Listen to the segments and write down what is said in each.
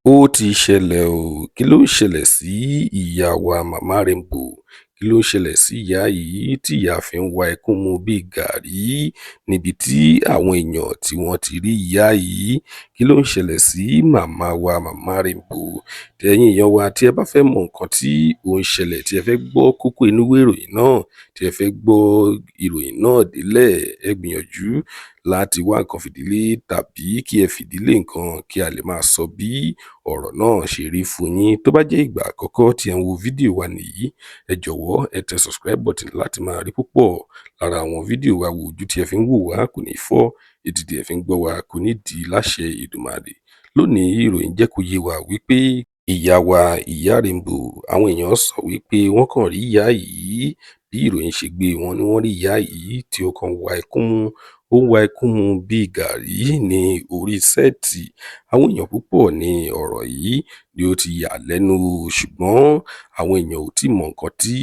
Ó ti ṣẹlẹ̀ o. Kí ló ń ṣẹlẹ̀ sí ìyá wa Màmá Rainbow? Kí ló ń ṣẹlẹ̀ sí ìyá yìí tí ìyá fi ń wa ẹkún mu bíi gàárì níbi tí àwọn èèyàn tí wọ́n ti rí ìyá yìí? Kí ló ń ṣẹlẹ̀ sí màmá wa Màmá Rainbow? Ẹ̀yin èèyàn wa, tí ẹ bá fẹ́ mọ nǹkan tí ó ń ṣẹlẹ̀, tí ẹ fẹ́ gbọ́ kókó inú ìwé ìròyìn náà, tí ẹ fẹ́ gbọ́ ìròyìn náà délẹ̀, ẹ gbìyànjú láti wá nǹkan fìdílé tàbí kí ẹ fìdílé nǹkan kí a lè máa sọ bí ọ̀rọ̀ náà ṣe rí fún yín. Tó bá jẹ́ ìgbà àkọ́kọ́ tí ẹ ń wo fídíò wa nìyí, ẹ jọ̀wọ́ ẹ tẹ subscribe button láti máa rí púpọ̀ lára àwọn fídíò wa wò. Ojú tí ẹ fi ń wò wá kò ní fọ́, etí tí ẹ fi ń gbọ́ wa kò ní di láṣẹ Èdùmàrè. Lónìí ìròyìn jẹ́ kó yé wa wípé ìyá wa, ìyá Rainbow, àwọn èèyàn sọ wípé wọ́n kàn rí ìyá yìí, bí ìròyìn ṣe gbé wọn ni wọ́n rí ìyá yìí tí ó kàn wa ẹkún mu, ó ń wa ẹkún mu bíi gàárì ní orí sẹ́ẹ̀tì. Àwọn èèyàn púpọ̀ ní ọ̀rọ̀ yìí ni ó ti yà lẹ́nu, ṣùgbọ́n àwọn èèyàn ò tí mọ nǹkan tí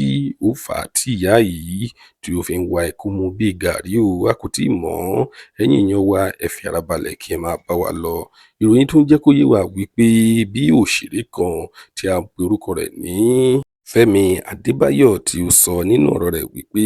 ó fà á tí ìyá yìí tí ó fi ń wa ẹkún mu bíi gàárì o. A kò tí ì mọ̀. Ẹ̀yin èèyàn wa, ẹ fi ara balẹ̀ kí ẹ máa bá wa lọ. Ìròyìn tún jẹ́ kó yé wa wípé bí òṣèré kan tí a pe orúkọ rẹ̀ ní Fẹ́mi Adébáyọ̀ tí ó sọ nínú ọ̀rọ̀ rẹ̀ wípé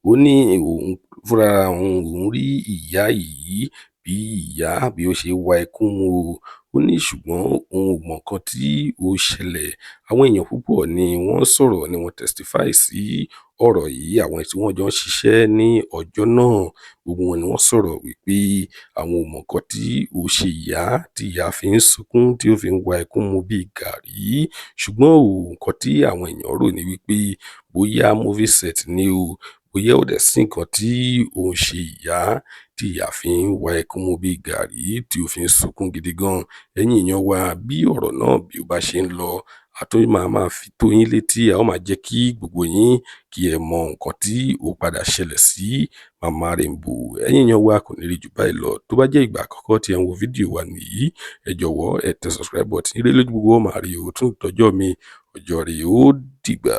ó ní òun fúnra òun rí ìyá yìí bí ìyá bí ó ṣe wa ẹkún mu o. Ó ní ṣùgbọ́n òun ò mọ nǹkan tí ó ṣẹlẹ̀. Àwọn èèyàn púpọ̀ ni wọ́n sọ̀rọ̀, ni wọ́n testify sí ọ̀rọ̀ yìí. Àwọn tí wọ́n jọ ń ṣiṣẹ́ ní ọjọ́ náà, gbogbo wọn ni wọ́n sọ̀rọ̀ wípé àwọn ò mọ nǹkan tí ó ṣe ìyá tí ìyá fi ń sunkún, tí ó fi ń wa ẹkún mu bíi gàárì. Ṣùgbọ́n nǹkan tí àwọn èèyàn rò ní wípé bóyá movie set ni o, bóyá ó dẹ̀ sí nǹkan tí ó ń ṣe ìyá tí ìyá fi ń wa ẹkún mu bíi gàárì tí ó fi ń sunkún gidi gan. Ẹ̀yin èèyàn wa, bí ọ̀rọ̀ náà bí ó bá ṣe ń lọ, a tún máa fi tó yín létí, a ó máa jẹ́ kí gbogbo yín kí ẹ mọ nǹkan tí ó padà ṣẹlẹ̀ sí Màmá Rainbow. Ẹ̀yin èèyàn wa, kò ní rí jù báyìí lọ. Tó bá jẹ́ ìgbà àkọ́kọ́ tí ẹ ń wo fídíò wa nìyí, ẹ jọ̀wọ́ ẹ tẹ subscribe button. Ire lójú gbogbo wa máa rí o. Tún dọjọ́ mi, ọjọ́ rẹ̀ ó dìgbà.